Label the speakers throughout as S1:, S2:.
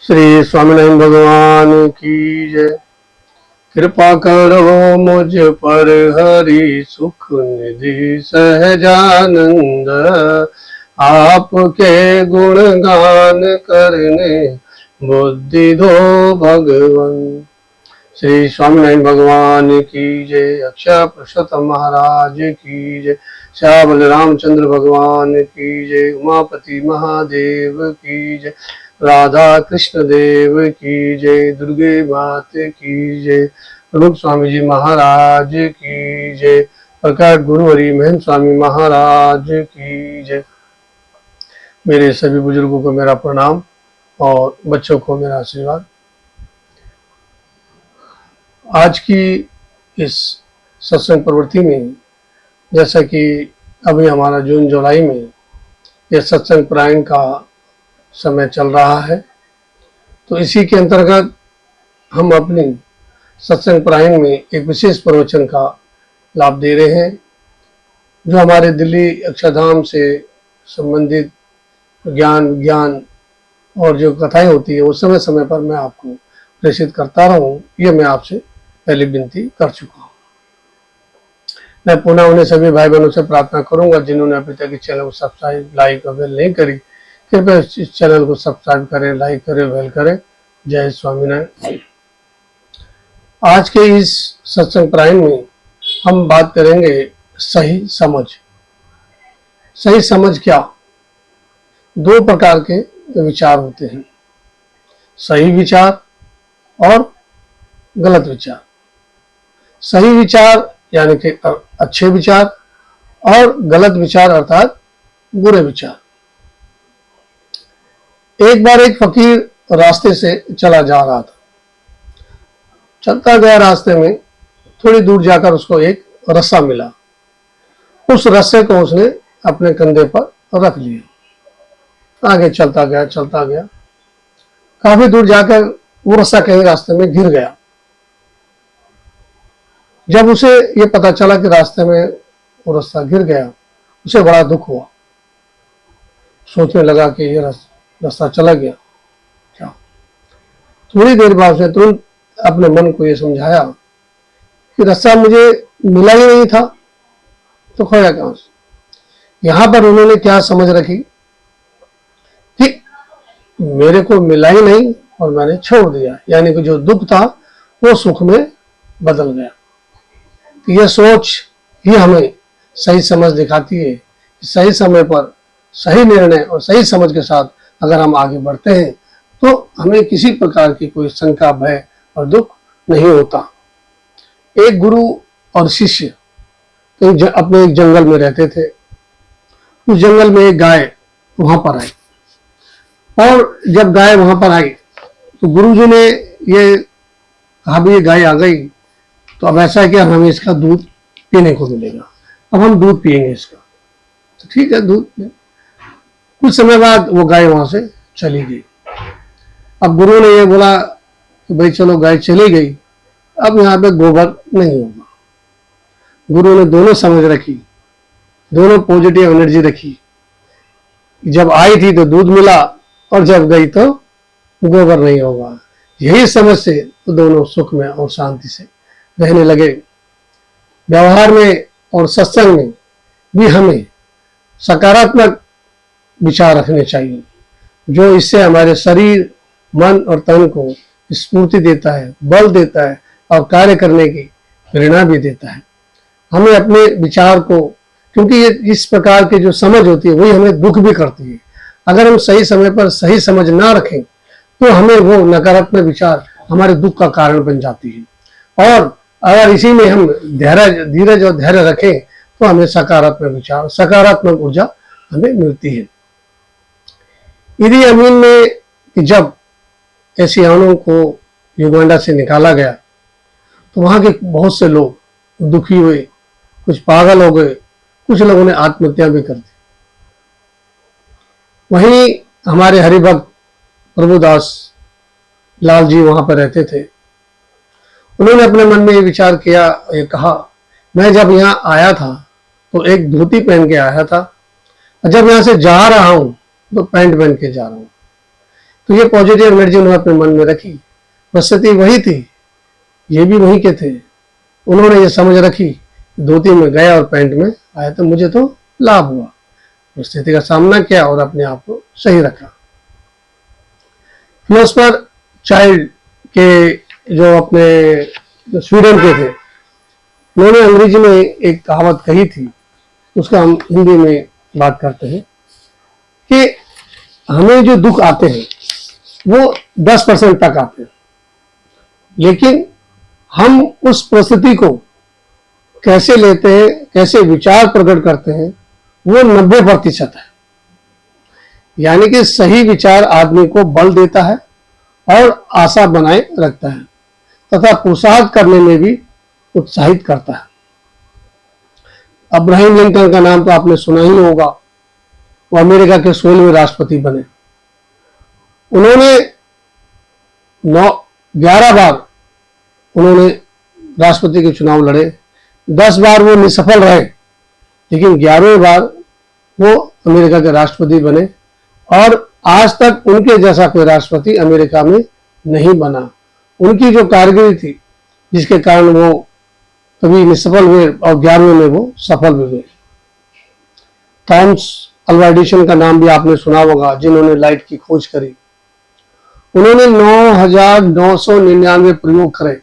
S1: श्री स्वामीनारायण भगवान की जय। कृपा करो मुझ पर हरि सुख निधि सहजानंद, आपके गुणगान करने बुद्धि दो भगवन। श्री स्वामीनारायण भगवान की जय। अक्षय पुरुषोत्तम महाराज की जय। श्याम बलरामचंद्र भगवान की जय। उमापति महादेव की जय। राधा कृष्ण देव की जय। दुर्गे मात की जय। प्रमुख स्वामी जी महाराज की जय। प्रकट गुरुवरी महंत स्वामी महाराज की जय। मेरे सभी बुजुर्गों को मेरा प्रणाम और बच्चों को मेरा आशीर्वाद। आज की इस सत्संग प्रवृत्ति में, जैसा कि अभी हमारा जून जुलाई में यह सत्संग परायण का समय चल रहा है, तो इसी के अंतर्गत हम अपनी सत्संग परायण में एक विशेष प्रवचन का लाभ दे रहे हैं, जो हमारे दिल्ली अक्षरधाम से संबंधित ज्ञान और जो कथाएं होती है वो समय समय पर मैं आपको प्रेषित करता रहूं, ये मैं आपसे पहले विनती कर चुका हूं। मैं पुनः उन्हें सभी भाई बहनों से प्रार्थना करूंगा जिन्होंने अभी तक इस चैनल को सब्सक्राइब, लाइक और बेल नहीं करी, कृपया इस चैनल को सब्सक्राइब करें, लाइक करें, बेल करें। जय स्वामीनारायण। आज के इस सत्संग परायण में हम बात करेंगे सही समझ। सही समझ क्या? दो प्रकार के विचार होते हैं, सही विचार और गलत विचार। सही विचार यानी कि अच्छे विचार, और गलत विचार अर्थात बुरे विचार। एक बार एक फकीर रास्ते से चला जा रहा था। चलता गया, रास्ते में थोड़ी दूर जाकर उसको एक रस्सा मिला। उस रस्से को उसने अपने कंधे पर रख लिया। आगे चलता गया। काफी दूर जाकर वो रस्सा कहीं रास्ते में गिर गया। जब उसे ये पता चला कि रास्ते में वो रस्सा गिर गया, उसे बड़ा दुख हुआ। सोचने लगा कि ये रास्ता चला गया क्या। थोड़ी देर बाद उसने तुरंत अपने मन को ये समझाया कि रास्ता मुझे मिला ही नहीं था तो खोया कहां से। यहां पर उन्होंने क्या समझ रखी कि मेरे को मिला ही नहीं और मैंने छोड़ दिया, यानी कि जो दुख था वो सुख में बदल गया। तो यह सोच ही हमें सही समझ दिखाती है कि सही समय पर सही निर्णय और सही समझ के साथ अगर हम आगे बढ़ते हैं तो हमें किसी प्रकार की कोई शंका, भय और दुख नहीं होता। एक गुरु और शिष्य अपने एक जंगल में रहते थे। उस जंगल में एक गाय वहां पर आई, और जब गाय वहां पर आई तो गुरुजी ने ये कहा भी ये गाय आ गई तो अब ऐसा है कि हमें इसका दूध पीने को मिलेगा, अब हम दूध पिएंगे इसका। तो ठीक है, दूध पिए। कुछ समय बाद वो गाय वहां से चली गई। अब गुरु ने ये बोला कि भाई चलो गाय चली गई, अब यहाँ पे गोबर नहीं होगा। गुरु ने दोनों समझ रखी, दोनों पॉजिटिव एनर्जी रखी। जब आई थी तो दूध मिला और जब गई तो गोबर नहीं होगा। यही समझ से तो दोनों सुख में और शांति से रहने लगे। व्यवहार में और सत्संग में भी हमें सकारात्मक विचार रखने चाहिए, जो इससे हमारे शरीर, मन और तन को स्फूर्ति देता है, बल देता है और कार्य करने की प्रेरणा भी देता है। हमें अपने विचार को, क्योंकि ये इस प्रकार की जो समझ होती है वही हमें दुख भी करती है। अगर हम सही समय पर सही समझ ना रखें तो हमें वो नकारात्मक विचार हमारे दुख का कारण बन जाती है। और अगर इसी में हम धीरज और धैर्य रखें तो हमें सकारात्मक विचार, सकारात्मक ऊर्जा हमें मिलती है। इदी अमीन में जब एशियानों को युगांडा से निकाला गया तो वहां के बहुत से लोग दुखी हुए, कुछ पागल हो गए, कुछ लोगों ने आत्महत्या भी कर दी। वहीं हमारे हरिभक्त प्रभुदास लाल जी वहां पर रहते थे। उन्होंने अपने मन में ये विचार किया, ये कहा, मैं जब यहाँ आया था तो एक धोती पहन के आया था, और जब यहाँ से जा रहा हूं तो पैंट पहन के जा रहा हूं। तो ये पॉजिटिव एनर्जी उन्होंने अपने मन में रखी। परिस्थिति वही थी, ये भी वही के थे। उन्होंने ये समझ रखी, धोती में गया और पैंट में आया तो मुझे तो लाभ हुआ। स्थिति का सामना किया और अपने आप को सही रखा। फिलोसफर चाइल्ड के जो अपने स्वीडन के थे, उन्होंने अंग्रेजी में एक कहावत कही थी, उसका हम हिंदी में बात करते हैं कि हमें जो दुख आते हैं वो 10% तक आते हैं, लेकिन हम उस परिस्थिति को कैसे लेते हैं, कैसे विचार प्रकट करते हैं, वो 90% है। यानी कि सही विचार आदमी को बल देता है और आशा बनाए रखता है तथा पुरुषार्थ करने में भी उत्साहित करता है। अब्राहम लिंकन का नाम तो आपने सुना ही होगा। वो अमेरिका के 16वें राष्ट्रपति बने। उन्होंने 11 बार उन्होंने राष्ट्रपति के चुनाव लड़े। 10 बार वो निसफल रहे, लेकिन 11वें बार वो अमेरिका के राष्ट्रपति बने और आज तक उनके जैसा कोई राष्ट्रपति अमेरिका में नहीं बना। उनकी जो कारगिरी थी, जिसके कारण वो कभी निसफल हुए और 11वें में वो सफल भी हुए। थॉमस अल्वा एडिसन का नाम भी आपने सुना होगा, जिन्होंने लाइट की खोज करी। उन्होंने 9,999 प्रयोग करे।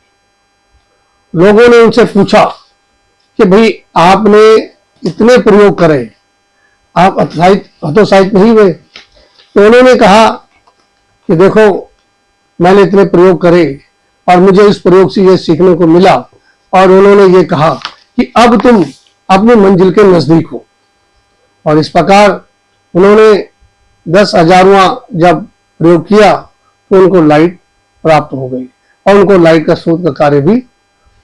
S1: लोगों ने उनसे पूछा कि भाई आपने इतने प्रयोग करे, आप हतोत्साहित नहीं हुए? तो उन्होंने कहा कि देखो, मैंने इतने प्रयोग करे और मुझे इस प्रयोग से ये सीखने को मिला। और उन्होंने ये कहा कि अब तुम अपनी मंजिल के नजदीक हो। और इस प्रकार उन्होंने 10,000वां जब प्रयोग किया तो उनको लाइट प्राप्त हो गई और उनको लाइट का स्रोत का कार्य भी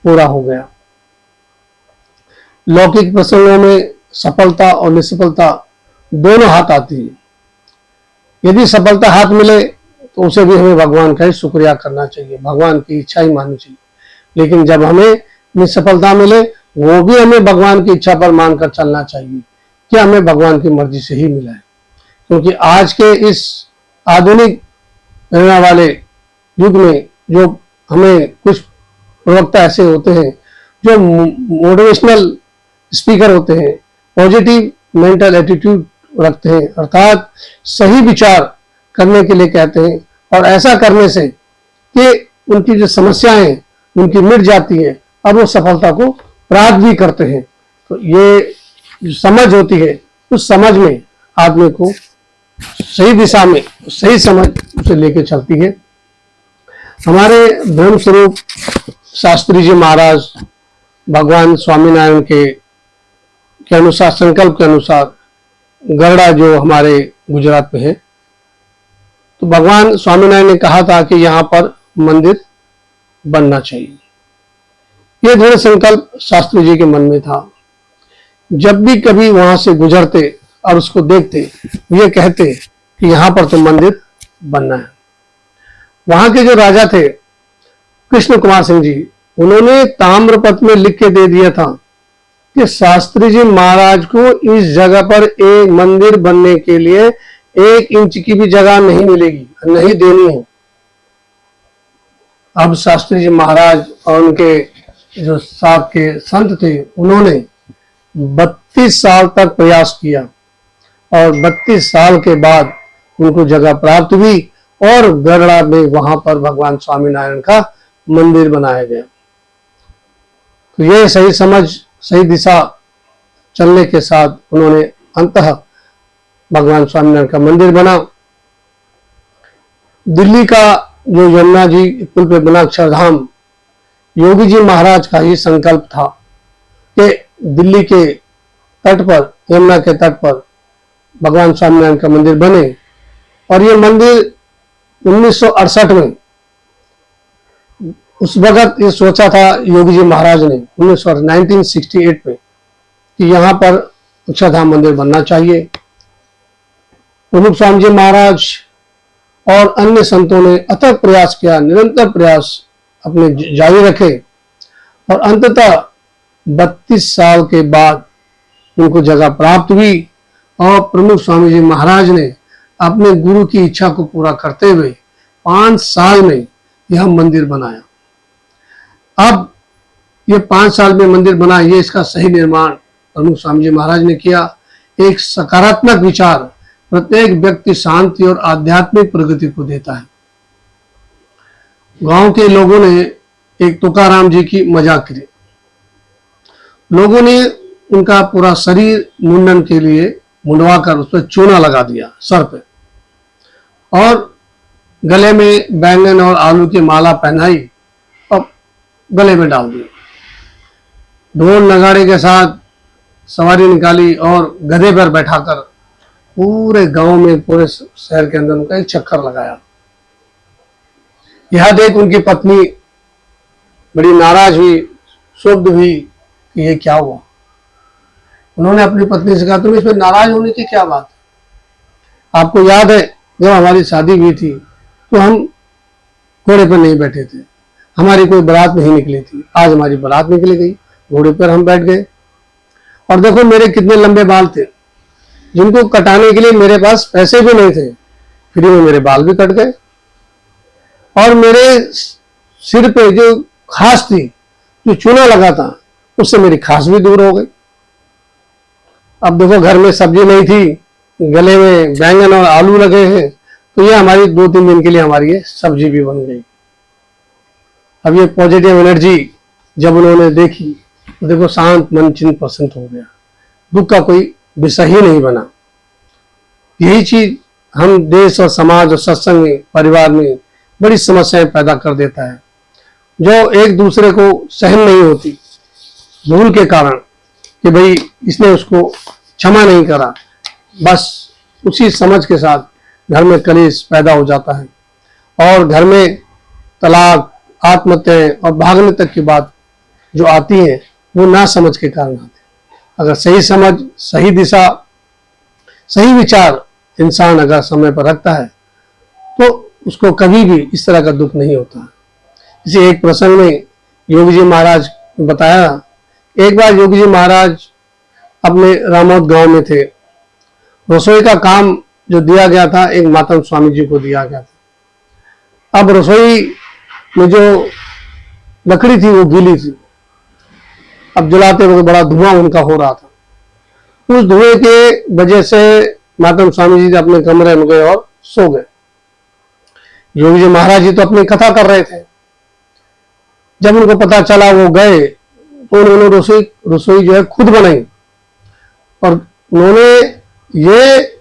S1: पूरा हो गया। लौकिक प्रसंगों में सफलता और निसफलता दोनों हाथ आती है। यदि सफलता हाथ मिले तो उसे भी हमें भगवान का ही शुक्रिया करना चाहिए, भगवान की इच्छा ही माननी चाहिए। लेकिन जब हमें निसफलता मिले, वो भी हमें भगवान की इच्छा पर मानकर चलना चाहिए कि हमें भगवान की मर्जी से ही मिला है। क्योंकि आज के इस आधुनिक रहने वाले युग में जो हमें कुछ प्रवक्ता ऐसे होते हैं जो मोटिवेशनल स्पीकर होते हैं, पॉजिटिव मेंटल एटीट्यूड रखते हैं, अर्थात सही विचार करने के लिए कहते हैं और ऐसा करने से कि उनकी जो समस्याएं उनकी मिट जाती है और वो सफलता को प्राप्त भी करते हैं। तो ये जो समझ होती है, उस समझ में आदमी को सही दिशा में सही समझ उसे लेके चलती है। हमारे ब्रह्म स्वरूप शास्त्री जी महाराज भगवान स्वामीनारायण के अनुसार, संकल्प के अनुसार गरड़ा जो हमारे गुजरात में है, तो भगवान स्वामीनारायण ने कहा था कि यहाँ पर मंदिर बनना चाहिए। ये दृढ़ संकल्प शास्त्री जी के मन में था। जब भी कभी वहां से गुजरते और उसको देखते, ये कहते कि यहाँ पर तो मंदिर बनना है। वहां के जो राजा थे कृष्ण कुमार सिंह जी, उन्होंने ताम्रपत्र में लिख के दे दिया था कि शास्त्री जी महाराज को इस जगह पर एक मंदिर बनने के लिए 1 इंच की भी जगह नहीं मिलेगी, नहीं देनी है। अब शास्त्री जी महाराज और उनके जो साथ के संत थे, उन्होंने 32 साल तक प्रयास किया और 32 साल के बाद उनको जगह प्राप्त हुई और गरड़ा में वहां पर भगवान स्वामीनारायण का मंदिर बनाया गया। तो ये सही समझ, सही दिशा चलने के साथ उन्होंने अंततः भगवान स्वामीनारायण का मंदिर बना। दिल्ली का जो यमुना जी पुल पे बना अक्षरधाम, योगी जी महाराज का ही संकल्प था कि दिल्ली के तट पर, यमुना के तट पर भगवान स्वामीनारायण का मंदिर बने। और ये मंदिर 1968 में, उस वक्त ये सोचा था योगी जी महाराज ने 1968 में कि यहाँ पर अक्षरधाम मंदिर बनना चाहिए। प्रमुख स्वामी जी महाराज और अन्य संतों ने अथक प्रयास किया, निरंतर प्रयास अपने जारी रखे और अंततः 32 साल के बाद उनको जगह प्राप्त हुई और प्रमुख स्वामी जी महाराज ने अपने गुरु की इच्छा को पूरा करते हुए 5 साल में यह मंदिर बनाया। अब ये 5 साल में मंदिर बना, ये इसका सही निर्माण प्रमुख स्वामी जी महाराज ने किया। एक सकारात्मक विचार प्रत्येक व्यक्ति शांति और आध्यात्मिक प्रगति को देता है। गांव के लोगों ने एक तुकाराम जी की मजाक करी। लोगों ने उनका पूरा शरीर मुंडन के लिए मुंडवाकर उस पर चूना लगा दिया सर पे, और गले में बैंगन और आलू की माला पहनाई और गले में डाल दी। ढोल नगाड़े के साथ सवारी निकाली और गधे पर बैठाकर पूरे गांव में, पूरे शहर के अंदर उनका एक चक्कर लगाया। यह देख उनकी पत्नी बड़ी नाराज हुई, क्षुब्ध हुई कि ये क्या हुआ। उन्होंने अपनी पत्नी से कहा, तुम इसमें नाराज होने की क्या बात है? आपको याद है जब हमारी शादी हुई थी तो हम घोड़े पर नहीं बैठे थे, हमारी कोई बारात नहीं निकली थी। आज हमारी बारात निकली गई, घोड़े पर हम बैठ गए। और देखो मेरे कितने लंबे बाल थे, जिनको कटाने के लिए मेरे पास पैसे भी नहीं थे, फ्री में मेरे बाल भी कट गए। और मेरे सिर पे जो खास थी, जो चूना लगा था, उससे मेरी खास भी दूर हो गई। अब देखो घर में सब्जी नहीं थी, गले में बैंगन और आलू लगे हैं, तो ये हमारी 2-3 दिन के लिए हमारी ये सब्जी भी बन गई। अब ये पॉजिटिव एनर्जी जब उन्होंने देखी तो देखो शांत मन, चिन्त प्रसन्न हो गया, दुख का कोई विषय ही नहीं बना। यही चीज हम देश और समाज और सत्संग में, परिवार में बड़ी समस्याएं पैदा कर देता है, जो एक दूसरे को सहन नहीं होती भूल के कारण कि भाई इसने उसको क्षमा नहीं करा। बस उसी समझ के साथ घर में कलेश पैदा हो जाता है और घर में तलाक, आत्महत्याएं और भागने तक की बात जो आती है वो ना समझ के कारण आती है। अगर सही समझ, सही दिशा, सही विचार इंसान अगर समय पर रखता है तो उसको कभी भी इस तरह का दुख नहीं होता। इसी एक प्रसंग में योगी जी महाराज ने बताया, एक बार योगी जी महाराज अपने रामोद गांव में थे। रसोई का काम जो दिया गया था एक मातम स्वामी जी को दिया गया था। अब रसोई में जो लकड़ी थी वो गीली थी, अब जलाते वक्त बड़ा धुआं उनका हो रहा था। उस धुएं के वजह से मातम स्वामी जी अपने कमरे में गए और सो गए। योगी जी महाराज जी तो अपनी कथा कर रहे थे। जब उनको पता चला वो गए तो उन्होंने रसोई जो है खुद बनाई और उन्होंने ये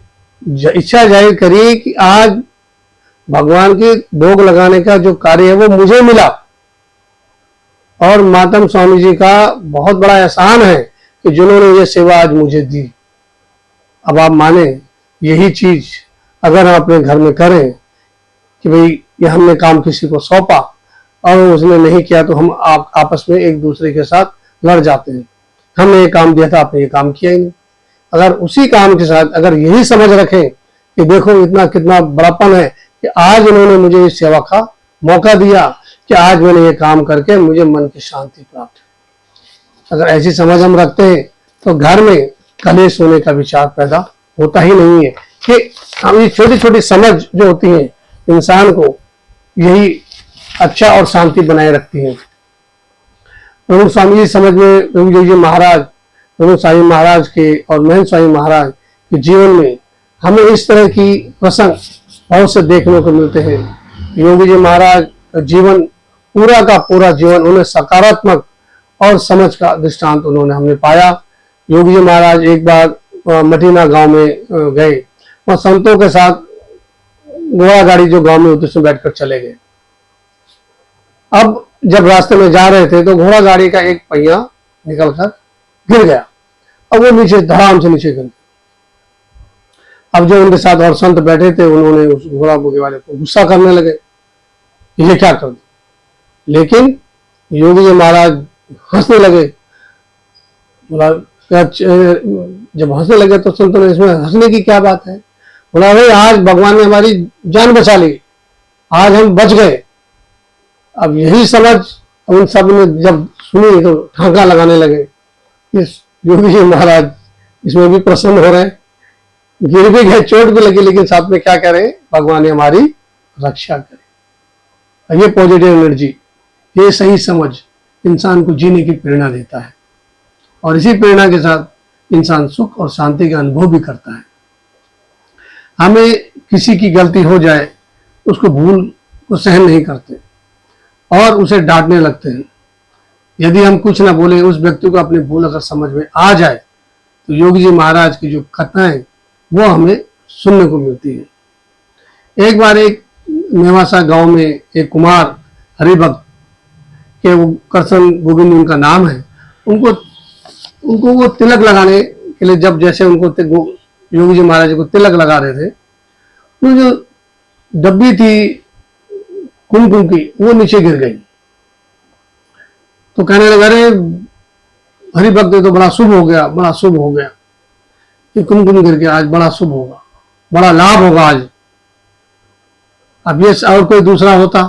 S1: इच्छा जाहिर करी कि आज भगवान के भोग लगाने का जो कार्य है वो मुझे मिला और मातम स्वामी जी का बहुत बड़ा एहसान है कि जिन्होंने ये सेवा आज मुझे दी। अब आप माने यही चीज अगर हम अपने घर में करें कि भाई ये हमने काम किसी को सौंपा और उसने नहीं किया तो हम आपस में एक दूसरे के साथ लड़ जाते हैं। हमने ये काम दिया था, आपने ये काम किया ही नहीं। अगर उसी काम के साथ अगर यही समझ रखें कि देखो इतना कितना बड़ापन है कि आज उन्होंने मुझे इस सेवा का मौका दिया कि आज मैंने ये काम करके मुझे मन की शांति प्राप्त है। अगर ऐसी समझ हम रखते हैं तो घर में कलेश होने का विचार पैदा होता ही नहीं है कि हम ये छोटी छोटी समझ जो होती है इंसान को यही अच्छा और शांति बनाए रखती है। प्रमुख स्वामी जी समझ में योगी जी महाराज, प्रमुख स्वामी महाराज के और महंत स्वामी महाराज के जीवन में हमें इस तरह की प्रसंग बहुत से देखने को मिलते हैं। योगी जी महाराज का जीवन पूरा का पूरा जीवन उन्हें सकारात्मक और समझ का दृष्टांत उन्होंने हमने पाया। योगी जी महाराज एक बार मटीना गांव में गए, वहां संतों के साथ घोड़ा गाड़ी जो गांव में होती उसमें बैठकर चले गए। अब जब रास्ते में जा रहे थे तो घोड़ा गाड़ी का एक पहिया निकलकर गिर गया अब वो नीचे धड़ाम से नीचे गिर गया। अब जो उनके साथ और संत बैठे थे उन्होंने उस घोड़ा बोगे वाले को गुस्सा करने लगे, ये क्या कर दिया। लेकिन योगी जी महाराज हंसने लगे। बोला जब हंसने लगे तो संतों ने इसमें हंसने की क्या बात है। बोला भाई आज भगवान ने हमारी जान बचा ली, आज हम बच गए। अब यही समझ उन सब ने जब सुनी तो ठांका लगाने लगे। इस योगी जी महाराज इसमें भी प्रसन्न हो रहे, गिर भी गए, चोट भी लगी, लेकिन साथ में क्या कह रहे हैं, भगवान ने हमारी रक्षा करी। ये पॉजिटिव एनर्जी, ये सही समझ इंसान को जीने की प्रेरणा देता है और इसी प्रेरणा के साथ इंसान सुख और शांति का अनुभव भी करता है। हमें किसी की गलती हो जाए उसको भूल को सहन नहीं करते और उसे डांटने लगते हैं। यदि हम कुछ ना बोले, उस व्यक्ति को अपनी भूल अगर समझ में आ जाए तो योगी जी महाराज की जो कथाएं वो हमें सुनने को मिलती है। एक बार एक नेवासा गांव में एक कुमार हरिभक्त के, वो कृष्ण गोविंद उनका नाम है, उनको वो तिलक लगाने के लिए, जब जैसे उनको योगी जी महाराज को तिलक लगा रहे थे, तो जो डब्बी थी कुमकुम की वो नीचे गिर गई। तो कहने लगा, अरे हरिभक्त तो बड़ा शुभ हो गया, बड़ा शुभ हो गया, ये कुमकुम गिर गया, आज बड़ा शुभ होगा, बड़ा लाभ होगा आज। अब ये और कोई दूसरा होता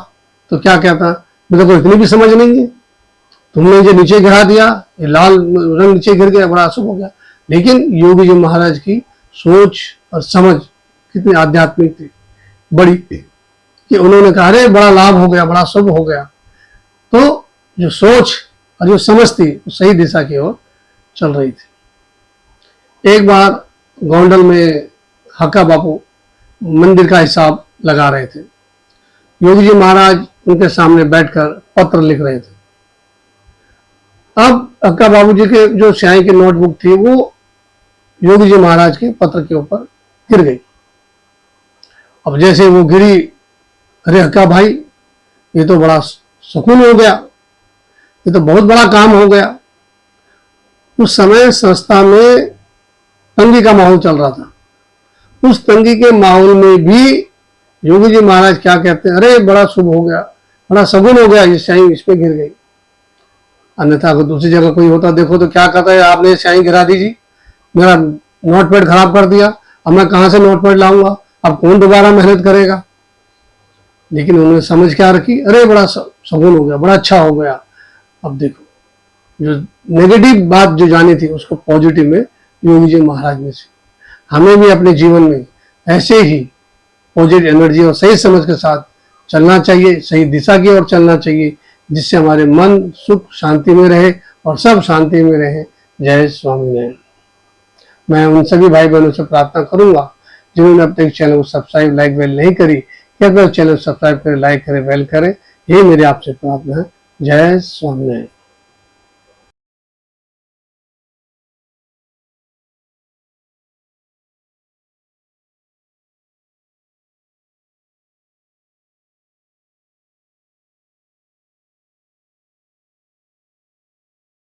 S1: तो क्या कहता, मेरे को इतनी भी समझ नहीं है, तुमने जो नीचे गिरा दिया, ये लाल रंग नीचे गिर गया, बड़ा शुभ हो गया। लेकिन योगी जी महाराज की सोच और समझ कितनी आध्यात्मिक थी, बड़ी थी, कि उन्होंने कहा अरे बड़ा लाभ हो गया, बड़ा शुभ हो गया। तो जो सोच और जो समझ थी वो सही दिशा की ओर चल रही थी। एक बार गोंडल में हक्का बापू मंदिर का हिसाब लगा रहे थे। योगी जी महाराज उनके सामने बैठकर पत्र लिख रहे थे। अब हक्का बाबू जी के जो स्याही की नोटबुक थी वो योगी जी महाराज के पत्र के ऊपर गिर गई। अब जैसे वो गिरी, अरे हक्का भाई ये तो बड़ा सुकून हो गया, ये तो बहुत बड़ा काम हो गया। उस समय संस्था में तंगी का माहौल चल रहा था। उस तंगी के माहौल में भी योगी जी महाराज क्या कहते हैं, अरे बड़ा शुभ हो गया, बड़ा सगुन हो गया, ये स्याही इस पे गिर गई। अन्यथा अगर दूसरी जगह कोई होता देखो तो क्या कहता है, आपने स्याही गिरा दी जी, मेरा नोटपैड खराब कर दिया, अब मैं कहां से नोटपैड लाऊंगा, अब कौन दोबारा मेहनत करेगा। लेकिन उन्होंने समझ क्या रखी, अरे बड़ा सगुन हो गया, बड़ा अच्छा हो गया। अब देखो जो नेगेटिव बात जो जानी थी उसको पॉजिटिव में योगी जी महाराज ने से। हमें भी अपने जीवन में ऐसे ही पॉजिटिव एनर्जी और सही समझ के साथ चलना चाहिए, सही दिशा की ओर चलना चाहिए, जिससे हमारे मन सुख शांति में रहे और सब शांति में रहे। जय स्वामीनारायण। मैं उन सभी भाई बहनों से प्रार्थना करूंगा जिन्होंने अब तक चैनल को सब्सक्राइब लाइक वेल नहीं करी, कृपया चैनल सब्सक्राइब करें, लाइक करें, वेल करें। यही मेरी आपसे प्रार्थना है। जय स्वामीनारायण।